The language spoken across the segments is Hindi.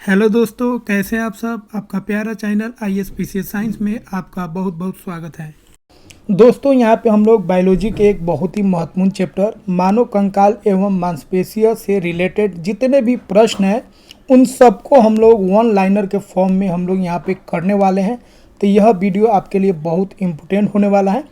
हेलो दोस्तों, कैसे हैं आप सब। आपका प्यारा चैनल ISPCS साइंस में आपका बहुत बहुत स्वागत है। दोस्तों, यहाँ पे हम लोग बायोलॉजी के एक बहुत ही महत्वपूर्ण चैप्टर मानव कंकाल एवं मांसपेशियों से रिलेटेड जितने भी प्रश्न हैं उन सबको हम लोग वन लाइनर के फॉर्म में हम लोग यहाँ पे करने वाले हैं। तो यह वीडियो आपके लिए बहुत इम्पोर्टेंट होने वाला है।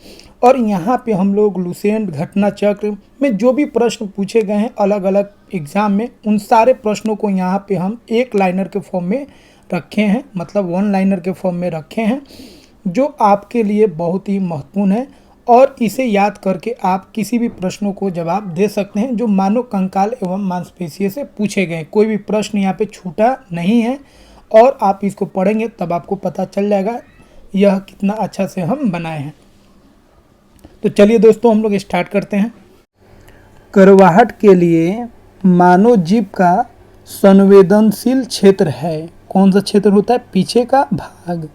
और यहाँ पे हम लोग लुसेंट घटना चक्र में जो भी प्रश्न पूछे गए हैं अलग अलग एग्जाम में, उन सारे प्रश्नों को यहाँ पे हम एक लाइनर के फॉर्म में रखे हैं, मतलब वन लाइनर के फॉर्म में रखे हैं, जो आपके लिए बहुत ही महत्वपूर्ण है। और इसे याद करके आप किसी भी प्रश्नों को जवाब दे सकते हैं जो मानव कंकाल एवं मांसपेशियों से पूछे गए। कोई भी प्रश्न यहाँ पे छूटा नहीं है और आप इसको पढ़ेंगे तब आपको पता चल जाएगा यह कितना अच्छा से हम बनाए हैं। तो चलिए दोस्तों, हम लोग स्टार्ट करते हैं। करवाहट के लिए मानव जीव का संवेदनशील क्षेत्र है। कौन सा क्षेत्र होता है? पीछे का भाग।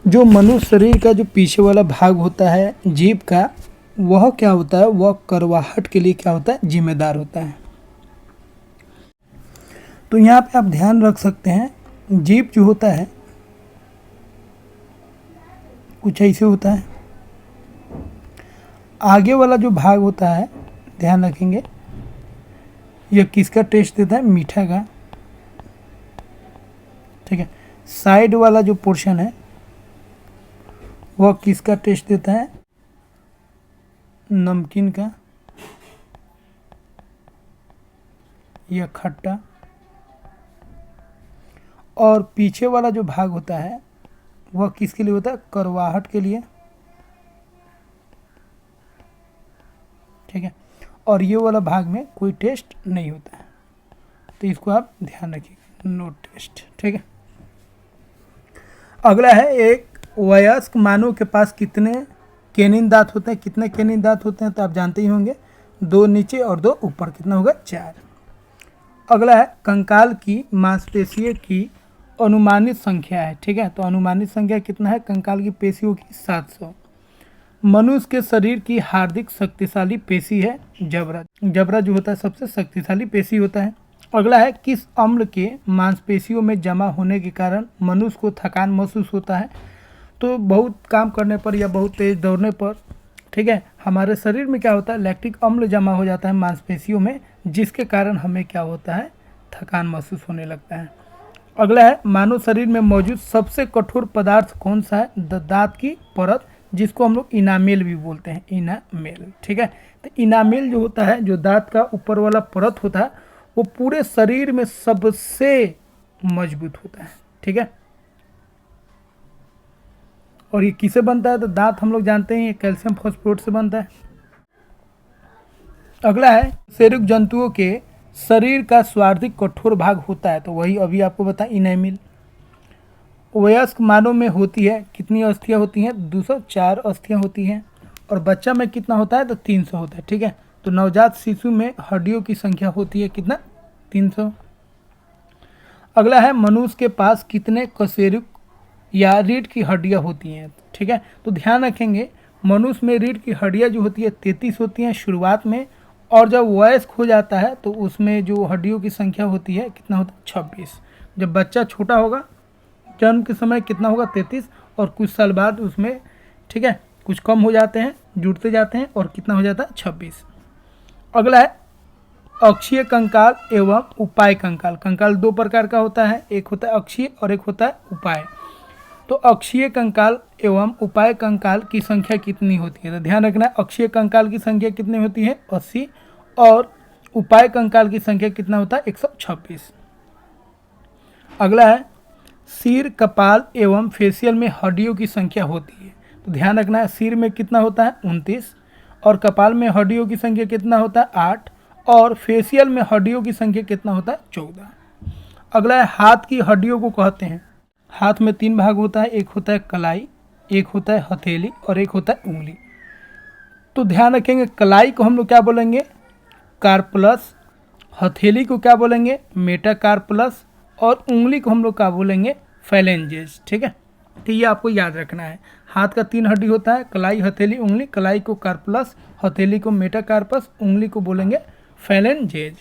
जो मनुष्य शरीर का जो पीछे वाला भाग होता है जीभ का, वह क्या होता है? वह करवाहट के लिए क्या होता है? जिम्मेदार होता है। तो यहाँ पे आप ध्यान रख सकते हैं, जीभ जो होता है कुछ ऐसे होता है। आगे वाला जो भाग होता है, ध्यान रखेंगे, यह किसका टेस्ट देता है? मीठा का। ठीक है। साइड वाला जो पोर्शन है वह किसका टेस्ट देता है? नमकीन का या खट्टा। और पीछे वाला जो भाग होता है वह किसके लिए होता है? करवाहट के लिए। ठीक है। और ये वाला भाग में कोई टेस्ट नहीं होता है, तो इसको आप ध्यान रखिएगा, नो टेस्ट। ठीक है। अगला है, एक वयस्क मानव के पास कितने कैनिन दांत होते हैं? कितने कैनिन दांत होते हैं तो आप जानते ही होंगे, 2 नीचे और 2 ऊपर। कितना होगा? 4। अगला है, कंकाल की मांसपेशियों की अनुमानित संख्या है। ठीक है। तो अनुमानित संख्या कितना है कंकाल की पेशियों की? 700। मनुष्य के शरीर की हार्दिक शक्तिशाली पेशी है जबड़ा। जबड़ा जो होता है सबसे शक्तिशाली पेशी होता है। अगला है, किस अम्ल के मांसपेशियों में जमा होने के कारण मनुष्य को थकान महसूस होता है? तो बहुत काम करने पर या बहुत तेज दौड़ने पर, ठीक है, हमारे शरीर में क्या होता है? लैक्टिक अम्ल जमा हो जाता है मांसपेशियों में, जिसके कारण हमें क्या होता है? थकान महसूस होने लगता है। अगला है, मानव शरीर में मौजूद सबसे कठोर पदार्थ कौन सा है? दांत की परत, जिसको हम लोग इनामेल भी बोलते हैं, इनामेल। ठीक है। तो इनामेल जो होता है, जो दांत का ऊपर वाला परत होता है, वो पूरे शरीर में सबसे मजबूत होता है। ठीक है। और ये किसे बनता है? तो दांत हम लोग जानते हैं, ये कैल्शियम फॉस्फोरेट से बनता है। अगला है, सेरुक जंतुओं के शरीर का सर्वाधिक कठोर भाग होता है, तो वही अभी आपको बताएं, इनामेल। वयस्क मानव में होती है कितनी अस्थियां होती हैं? 204 अस्थियां होती हैं। और बच्चा में कितना होता है? तो 300 होता है। ठीक है। तो नवजात शिशु में हड्डियों की संख्या होती है कितना? 300। अगला है, मनुष्य के पास कितने कशेरुक या रीढ़ की हड्डियां होती हैं? ठीक है। तो ध्यान रखेंगे, मनुष्य में रीढ़ की हड्डियां जो होती है 33 होती हैं शुरुआत में, और जब वयस्क हो जाता है तो उसमें जो हड्डियों की संख्या होती है कितना होता है? 26। जब बच्चा छोटा होगा, जन्म के समय कितना होगा? 33। और कुछ साल बाद उसमें, ठीक है, कुछ कम हो जाते हैं, जुड़ते जाते हैं, और कितना हो जाता है? 26। अगला है, अक्षीय कंकाल एवं उपाय कंकाल। कंकाल 2 प्रकार का होता है, एक होता है अक्षीय और एक होता है उपाय। तो अक्षीय कंकाल एवं उपाय कंकाल की संख्या कितनी होती है? तो ध्यान रखना, अक्षीय कंकाल की संख्या कितनी होती है? 80। और उपाय कंकाल की संख्या कितना होता है? 126। अगला है, सिर, कपाल एवं फेशियल में हड्डियों की संख्या होती है। तो ध्यान रखना है, सिर में कितना होता है? 29। और कपाल में हड्डियों की संख्या कितना होता है? 8। और फेशियल में हड्डियों की संख्या कितना होता है? 14। अगला है, हाथ की हड्डियों को कहते हैं। हाथ में 3 भाग होता है, एक होता है कलाई, एक होता है हथेली, और एक होता है उंगली। तो ध्यान रखेंगे, कलाई को हम लोग क्या बोलेंगे? कार्पलस। हथेली को क्या बोलेंगे? मेटाकार्पलस। और उंगली को हम लोग क्या बोलेंगे? फैलेंजेस। ठीक है। तो ये आपको याद रखना है। हाथ का 3 हड्डी होता है, कलाई, हथेली, उंगली। कलाई को कार्पलस, हथेली को मेटाकार्पस, उंगली को बोलेंगे फैलेंजेज।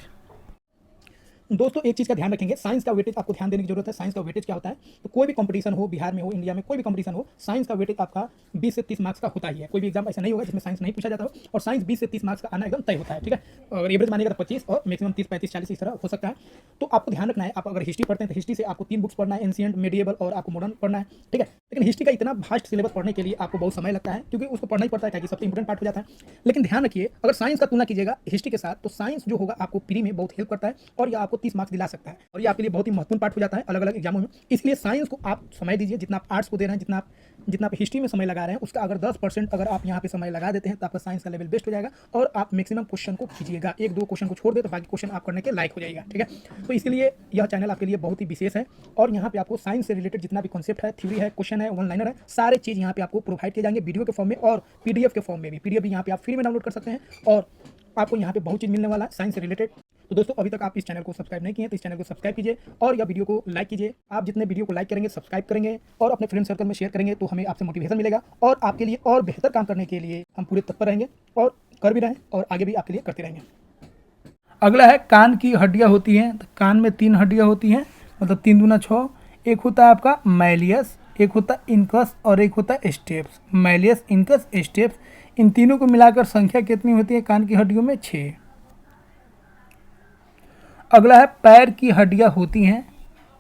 दोस्तों एक चीज़ का ध्यान रखेंगे, साइंस का वेटेज आपको ध्यान देने की जरूरत है। साइंस का वेटेज क्या होता है, तो कोई भी कंपटीशन हो, बिहार में हो, इंडिया में कोई भी कंपटीशन हो, साइंस का वेटेज आपका 20 से 30 मार्क्स का होता ही है। कोई भी एग्जाम ऐसा नहीं होगा जिसमें साइंस नहीं पूछा जाता हो, और साइंस 20 से 30 मार्क्स का आना एकदम तय होता है, ठीक है। अगर एवरेज मानिएगा तो 25 और मैक्सिमम 30, 35, 40 इस तरह हो सकता है। तो आपको ध्यान रखना है, आप अगर हिस्ट्री पढ़ते हैं तो हिस्ट्री से आपको 3 बुक्स पढ़ना है, एंशिएंट, मेडिएवल और आपको मॉडर्न पढ़ना है, ठीक है। लेकिन हिस्ट्री का इतना वास्ट सिलेबस पढ़ने के लिए आपको बहुत समय लगता है, क्योंकि उसको पढ़ना ही पड़ता है, ताकि सबसे इंपॉर्टेंट पार्ट हो जाता है। लेकिन ध्यान रखिए, अगर साइंस का तुलना कीजिएगा हिस्ट्री के साथ, तो साइंस जो होगा आपको प्री में बहुत हेल्प करता है, और यह आपको 30 मार्क्स दिला सकता है, और ये आपके लिए बहुत ही महत्वपूर्ण पार्ट हो जाता है अलग अलग एग्जामों में। इसलिए साइंस को आप समय दीजिए, जितना आप आर्ट्स को दे रहे हैं, जितना आप हिस्ट्री में समय लगा रहे हैं, उसका अगर 10% अगर आप यहाँ पे समय लगा देते हैं, तो आपका साइंस का लेवल बेस्ट हो जाएगा, और आप मैक्सिमम क्वेश्चन को कीजिएगा। 1-2 क्वेश्चन को छोड़ दे तो बाकी क्वेश्चन आप करने के लायक हो जाएगा, ठीक है। तो इसलिए यह चैनल आपके लिए बहुत ही विशेष है, और यहाँ पे आपको साइंस से रिलेटेड जितना भी कॉन्सेप्ट है, थ्योरी है, क्वेश्चन है, वन लाइनर है, सारे चीज़ यहाँ पे आपको प्रोवाइड किए जाएंगे वीडियो के फॉर्म में और पीडीएफ के फॉर्म में भी। पीडीएफ भी यहाँ पे आप फ्री में डाउनलोड कर सकते हैं, और आपको यहाँ पे बहुत चीज़ मिलने वाला है साइंस से रिलेटेड। तो दोस्तों अभी तक आप इस चैनल को सब्सक्राइब नहीं किए तो इस चैनल को सब्सक्राइब कीजिए, और यह वीडियो को लाइक कीजिए। आप जितने वीडियो को लाइक करेंगे, सब्सक्राइब करेंगे और अपने फ्रेंड सर्कल में शेयर करेंगे, तो हमें आपसे मोटिवेशन मिलेगा, और आपके लिए और बेहतर काम करने के लिए हम पूरे तत्पर रहेंगे, और कर भी रहे हैं, और आगे भी आपके लिए करते रहेंगे। अगला है कान की हड्डियाँ होती हैं, तो कान में 3 हड्डियाँ होती हैं, मतलब 3 दूना 6। एक होता है आपका मैलियस, एक होता है इनकस और एक होता है स्टेप्स। मैलियस, इनकस, स्टेप्स, इन तीनों को मिलाकर संख्या कितनी होती है कान की हड्डियों में? 6। अगला है पैर की हड्डियाँ होती हैं,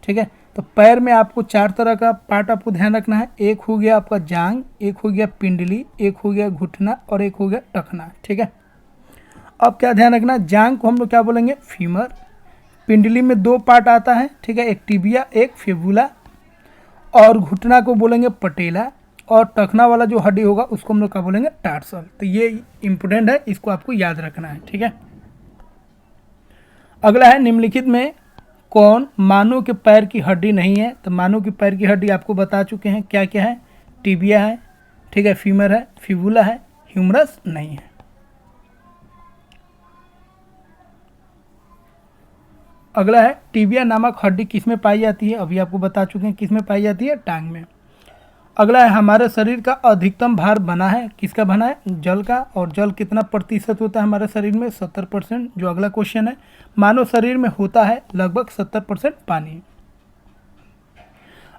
ठीक है। तो पैर में आपको 4 तरह का पार्ट आपको ध्यान रखना है। एक हो गया आपका जांग, एक हो गया पिंडली, एक हो गया घुटना और एक हो गया टखना, ठीक है। अब क्या ध्यान रखना, जांग को हम लोग क्या बोलेंगे? फीमर। पिंडली में 2 पार्ट आता है, ठीक है, एक टिबिया, एक फिबुला, और घुटना को बोलेंगे पटेला, और टखना वाला जो हड्डी होगा उसको हम लोग क्या बोलेंगे? टार्सल। तो ये इंपॉर्टेंट है, इसको आपको याद रखना है, ठीक है। अगला है निम्नलिखित में कौन मानव के पैर की हड्डी नहीं है? तो मानव की पैर की हड्डी आपको बता चुके हैं क्या क्या है। टिबिया है, ठीक है, फीमर है, फिबुला है, ह्यूमरस नहीं है। अगला है टिबिया नामक हड्डी किस में पाई जाती है? अभी आपको बता चुके हैं किस में पाई जाती है, टांग में। अगला है हमारे शरीर का अधिकतम भार बना है, किसका बना है? जल का। और जल कितना प्रतिशत होता है हमारे शरीर में? 70%। जो अगला क्वेश्चन है, मानव शरीर में होता है लगभग 70% पानी।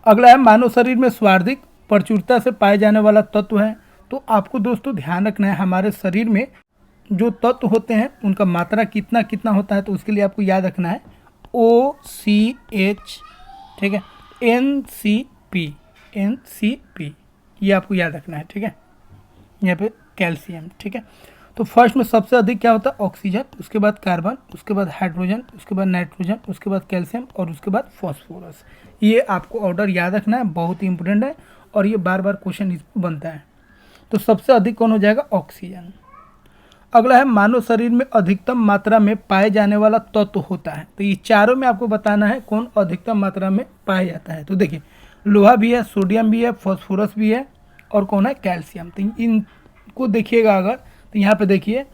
अगला है मानव शरीर में सर्वाधिक प्रचुरता से पाए जाने वाला तत्व है। तो आपको दोस्तों ध्यान रखना है, हमारे शरीर में जो तत्व होते हैं उनका मात्रा कितना कितना होता है, तो उसके लिए आपको याद रखना है OCH, ठीक है, NCP, ये आपको याद रखना है, ठीक है। यहाँ पे कैल्शियम, ठीक है। तो फर्स्ट में सबसे अधिक क्या होता है? ऑक्सीजन, उसके बाद कार्बन, उसके बाद हाइड्रोजन, उसके बाद नाइट्रोजन, उसके बाद कैल्शियम और उसके बाद फॉस्फोरस। ये आपको ऑर्डर याद रखना है, बहुत ही इंपॉर्टेंट है, और ये बार बार क्वेश्चन इस पर बनता है। तो सबसे अधिक कौन हो जाएगा? ऑक्सीजन। अगला है मानव शरीर में अधिकतम मात्रा में पाए जाने वाला तत्व होता है। तो ये चारों में आपको बताना है कौन अधिकतम मात्रा में पाया जाता है। तो देखिए, लोहा भी है, सोडियम भी है, फॉस्फोरस भी है, और कौन है? कैल्शियम। तो इनको देखिएगा अगर, तो यहाँ पे देखिए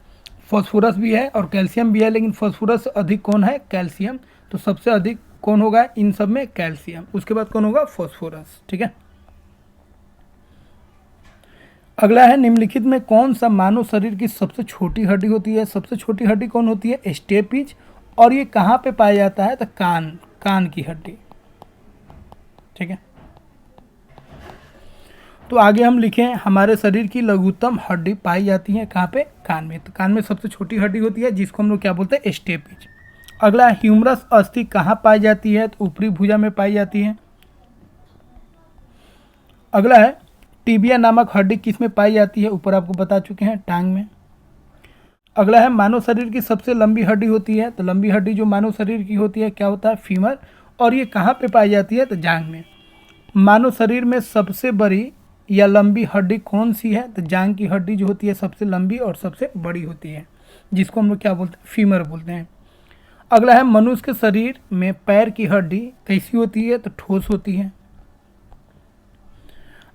फॉस्फोरस भी है और कैल्शियम भी है, लेकिन फॉस्फोरस से अधिक कौन है? कैल्शियम। तो सबसे अधिक कौन होगा इन सब में? कैल्शियम। उसके बाद कौन होगा? फॉस्फोरस, ठीक है। अगला है निम्नलिखित में कौन सा मानव शरीर की सबसे छोटी हड्डी होती है? सबसे छोटी हड्डी कौन होती है? स्टेपिज। और ये कहाँ पे पाया जाता है? तो कान की हड्डी, ठीक है। तो आगे हम लिखें हमारे शरीर की लघुतम हड्डी पाई जाती है कहाँ पे? कान में। तो कान में सबसे छोटी हड्डी होती है जिसको हम लोग क्या बोलते हैं? स्टेपिज। अगला ह्यूमरस अस्थि कहाँ पाई जाती है? तो ऊपरी भुजा में पाई जाती है। अगला है टिबिया नामक हड्डी किस में पाई जाती है? ऊपर आपको बता चुके हैं, टांग में। अगला है मानव शरीर की सबसे लंबी हड्डी होती है। तो लंबी हड्डी जो मानव शरीर की होती है क्या होता है? फीमर। और ये कहाँ पे पाई जाती है? तो जांघ में। मानव शरीर में सबसे बड़ी या लंबी हड्डी कौन सी है? तो जांघ की हड्डी जो होती है सबसे लंबी और सबसे बड़ी होती है, जिसको हम लोग क्या बोलते हैं? फीमर बोलते हैं। अगला है मनुष्य के शरीर में पैर की हड्डी कैसी होती है? तो ठोस होती है।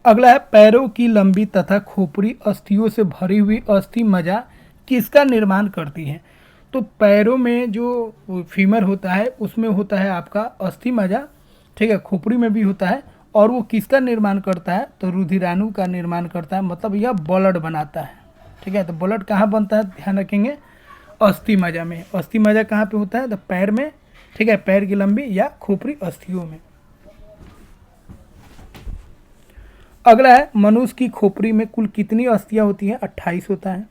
अगला है पैरों की लंबी तथा खोपड़ी अस्थियों से भरी हुई अस्थि मज्जा किसका निर्माण करती है? तो पैरों में जो फीमर होता है उसमें होता है आपका अस्थि मज्जा, ठीक है, खोपड़ी में भी होता है, और वो किसका निर्माण करता है? तो रुधिराणु का निर्माण करता है, मतलब यह ब्लड बनाता है, ठीक है। तो ब्लड कहाँ बनता है? ध्यान रखेंगे, अस्थि मज्जा में। अस्थि मज्जा कहाँ पे होता है? तो पैर में, ठीक है, पैर की लंबी या खोपड़ी अस्थियों में। अगला है मनुष्य की खोपड़ी में कुल कितनी अस्थियां होती हैं? 28 होता है।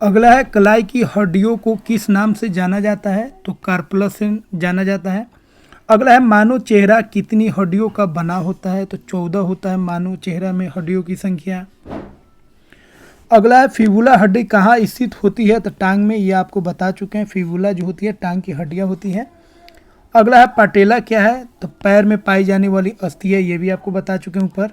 अगला है कलाई की हड्डियों को किस नाम से जाना जाता है? तो कार्पलस से जाना जाता है। अगला है मानव चेहरा कितनी हड्डियों का बना होता है? तो 14 होता है मानव चेहरा में हड्डियों की संख्या। अगला है फिबुला हड्डी कहाँ स्थित होती है? तो टांग में, ये आपको बता चुके हैं। फिबुला जो होती है टांग की हड्डियाँ होती हैं। अगला है पाटेला क्या है? तो पैर में पाई जाने वाली अस्थि है, ये भी आपको बता चुके हैं ऊपर।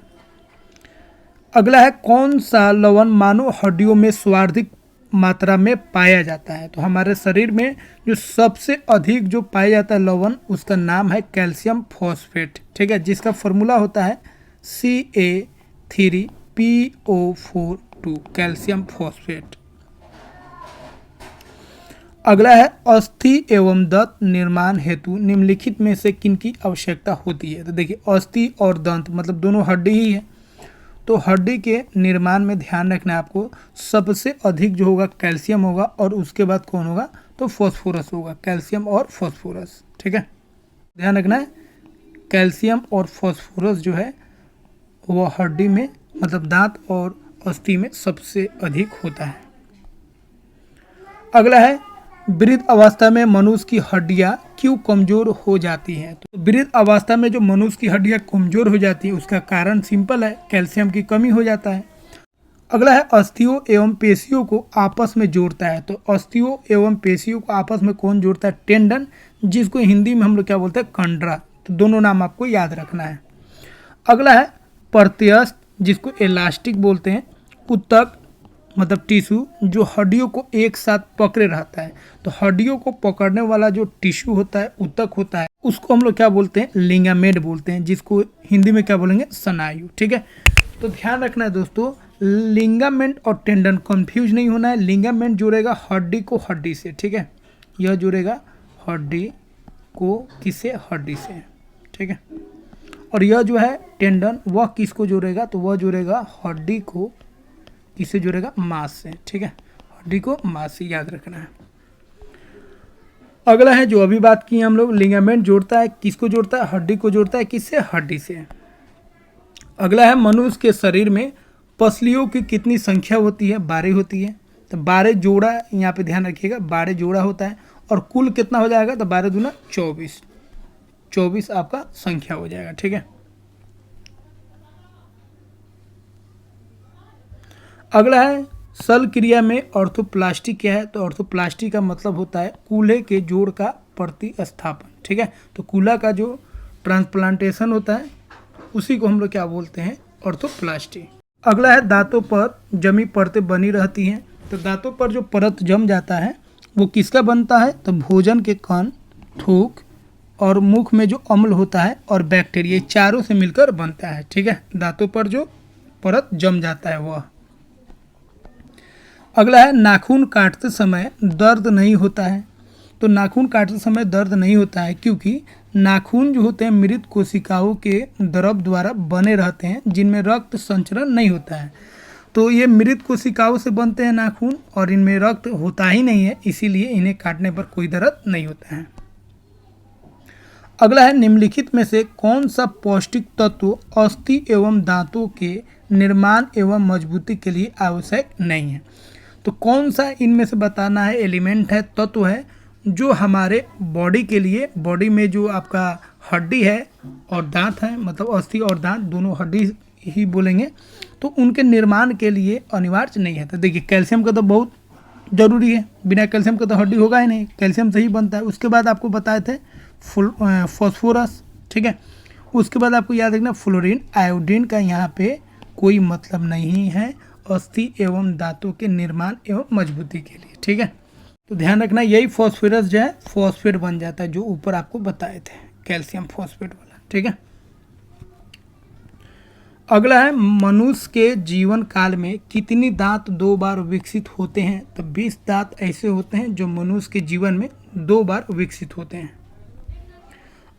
अगला है कौन सा लवण मानव हड्डियों में सर्वाधिक मात्रा में पाया जाता है? तो हमारे शरीर में जो सबसे अधिक जो पाया जाता है लवण, उसका नाम है कैल्शियम फॉस्फेट, ठीक है, जिसका फॉर्मूला होता है Ca3PO42, कैल्शियम फॉस्फेट। अगला है अस्थि एवं दंत निर्माण हेतु निम्नलिखित में से किनकी आवश्यकता होती है? तो देखिए अस्थि और दंत मतलब दोनों हड्डी ही है, तो हड्डी के निर्माण में ध्यान रखना है आपको, सबसे अधिक जो होगा कैल्शियम होगा और उसके बाद कौन होगा? तो फॉस्फोरस होगा, कैल्शियम और फॉस्फोरस, ठीक है, ध्यान रखना है। कैल्शियम और फॉस्फोरस जो है वह हड्डी में मतलब दांत और अस्थि में सबसे अधिक होता है। अगला है वृद्ध अवस्था में मनुष्य की हड्डियां क्यों कमजोर हो जाती हैं? तो वृद्ध अवस्था में जो मनुष्य की हड्डियां कमजोर हो जाती है उसका कारण सिंपल है, कैल्शियम की कमी हो जाता है। अगला है अस्थियों एवं पेशियों को आपस में जोड़ता है। तो अस्थियों एवं पेशियों को आपस में कौन जोड़ता है? टेंडन, जिसको हिंदी में हम लोग क्या बोलते हैं? कंडरा। तो दोनों नाम आपको याद रखना है। अगला है प्रत्यस्थ, जिसको इलास्टिक बोलते हैं। उत्तक मतलब टिश्यू, जो हड्डियों को एक साथ पकड़े रहता है। तो हड्डियों को पकड़ने वाला जो टिश्यू होता है, उत्तक होता है, उसको हम लोग क्या बोलते हैं? लिगामेंट बोलते हैं, जिसको हिंदी में क्या बोलेंगे? स्नायु, ठीक है। तो ध्यान रखना है दोस्तों, लिगामेंट और टेंडन कंफ्यूज नहीं होना है। लिगामेंट जुड़ेगा हड्डी को हड्डी से, ठीक है, यह जुड़ेगा हड्डी को किससे? हड्डी से, ठीक है। और यह जो है टेंडन, वह किसको जोड़ेगा? तो वह जुड़ेगा हड्डी को किससे जुड़ेगा? मांस से, ठीक है, हड्डी को मांस से, याद रखना है। अगला है जो अभी बात की हम लोग, लिगामेंट जोड़ता है किसको जोड़ता है? हड्डी को जोड़ता है, किससे? हड्डी से। अगला है मनुष्य के शरीर में पसलियों की कितनी संख्या होती है? 12 होती है। तो 12 जोड़ा, यहाँ पे ध्यान रखिएगा, 12 जोड़ा होता है। और कुल कितना हो जाएगा? तो 12 दूना 24, 24 आपका संख्या हो जाएगा, ठीक है। अगला है सल क्रिया में ऑर्थोप्लास्टी क्या है? तो ऑर्थोप्लास्टी का मतलब होता है कूल्हे के जोड़ का प्रतिस्थापन, ठीक है। तो कूल्हा का जो ट्रांसप्लांटेशन होता है उसी को हम लोग क्या बोलते हैं? ऑर्थोप्लास्टी। अगला है दांतों पर जमी परतें बनी रहती हैं। तो दांतों पर जो परत जम जाता है वो किसका बनता है? तो भोजन के कण, थूक और मुख में जो अम्ल होता है और बैक्टीरिया, चारों से मिलकर बनता है, ठीक है। दांतों पर जो परत जम जाता है वह। अगला है नाखून काटते समय दर्द नहीं होता है। तो नाखून काटते समय दर्द नहीं होता है क्योंकि नाखून जो होते हैं मृत कोशिकाओं के द्रव द्वारा बने रहते हैं, जिनमें रक्त संचरण नहीं होता है। तो ये मृत कोशिकाओं से बनते हैं नाखून और इनमें रक्त होता ही नहीं है, इसीलिए इन्हें काटने पर कोई दर्द नहीं होता है। अगला है निम्नलिखित में से कौन सा पौष्टिक तत्व अस्थि एवं दांतों के निर्माण एवं मजबूती के लिए आवश्यक नहीं है? तो कौन सा इनमें से बताना है? एलिमेंट है, तत्व है, जो हमारे बॉडी के लिए, बॉडी में जो आपका हड्डी है और दांत है, मतलब अस्थि और दांत दोनों हड्डी ही बोलेंगे, तो उनके निर्माण के लिए अनिवार्य नहीं है। तो देखिए कैल्शियम का तो बहुत ज़रूरी है, बिना कैल्शियम का तो हड्डी होगा ही नहीं, कैल्शियम से ही बनता है। उसके बाद आपको बताए थे फॉस्फोरस, ठीक है। उसके बाद आपको याद रखना फ्लोरीन, आयोडीन का यहाँ पे कोई मतलब नहीं है अस्थि एवं दांतों के निर्माण एवं मजबूती के लिए, ठीक है। तो ध्यान रखना यही फॉस्फोरस जो है फॉस्फेट बन जाता है, जो ऊपर आपको बताए थे कैल्शियम फॉस्फेट वाला, ठीक है। अगला है मनुष्य के जीवन काल में कितनी दांत 2 बार विकसित होते हैं? तो 20 दांत ऐसे होते हैं जो मनुष्य के जीवन में 2 बार विकसित होते हैं।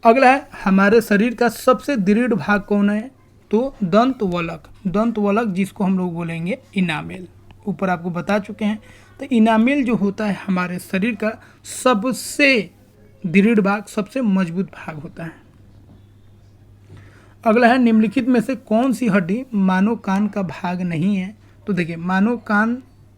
अगला है हमारे शरीर का सबसे दृढ़ भाग कौन है? तो दंतवलक, दंतवलक जिसको हम लोग बोलेंगे इनामेल, ऊपर आपको बता चुके हैं। तो इनामेल जो होता है हमारे शरीर का सबसे दृढ़ भाग सबसे मजबूत भाग होता है। अगला है निम्नलिखित में से कौन सी हड्डी मानव कान का भाग नहीं है। तो देखिए मानव कान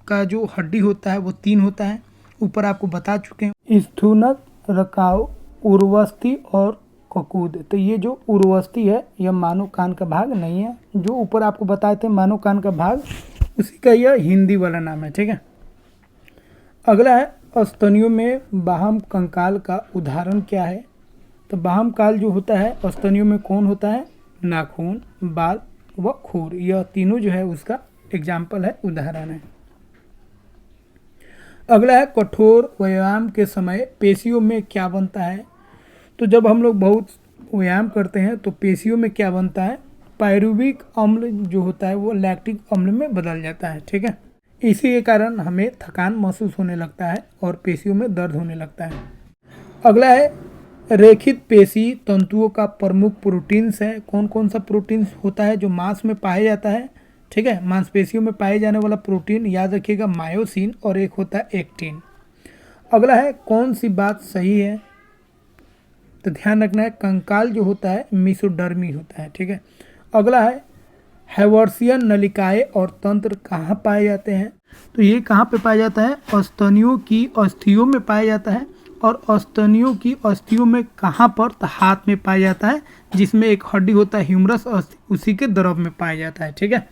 का जो हड्डी होता है वो 3 होता है, ऊपर आपको बता चुके हैं, स्थूनक, रकाव, उर्वस्थि और ककूद। तो ये जो उर्वस्थि है यह मानव कान का भाग नहीं है, जो ऊपर आपको बताए थे मानव कान का भाग उसी का यह हिंदी वाला नाम है, ठीक है। अगला है स्तनियों में बाह्य कंकाल का उदाहरण क्या है। तो बाह्य काल जो होता है स्तनियों में कौन होता है, नाखून, बाल व खूर, यह तीनों जो है उसका एग्जाम्पल है, उदाहरण है। अगला है कठोर व्यायाम के समय पेशियों में क्या बनता है। तो जब हम लोग बहुत व्यायाम करते हैं तो पेशियों में क्या बनता है, पायरुविक अम्ल जो होता है वो लैक्टिक अम्ल में बदल जाता है, ठीक है। इसी के कारण हमें थकान महसूस होने लगता है और पेशियों में दर्द होने लगता है। अगला है रेखित पेशी तंतुओं का प्रमुख प्रोटीन्स है। कौन कौन सा प्रोटीन्स होता है जो मांस में पाया जाता है, ठीक है। मांसपेशियों में पाए जाने वाला प्रोटीन याद रखिएगा मायोसिन और एक होता है एक्टिन। अगला है कौन सी बात सही है। तो ध्यान रखना है कंकाल जो होता है मेसोडर्मी होता है, ठीक है। अगला है हैवर्सियन नलिकाएं और तंत्र कहाँ पाए जाते हैं। तो ये कहाँ पे पाया जाता है, स्तनियों की अस्थियों में पाया जाता है। और स्तनियों की अस्थियों में कहाँ पर, तो हाथ में पाया जाता है, जिसमें एक हड्डी होता है ह्यूमरस, उसी के द्रव में पाया जाता है, ठीक है।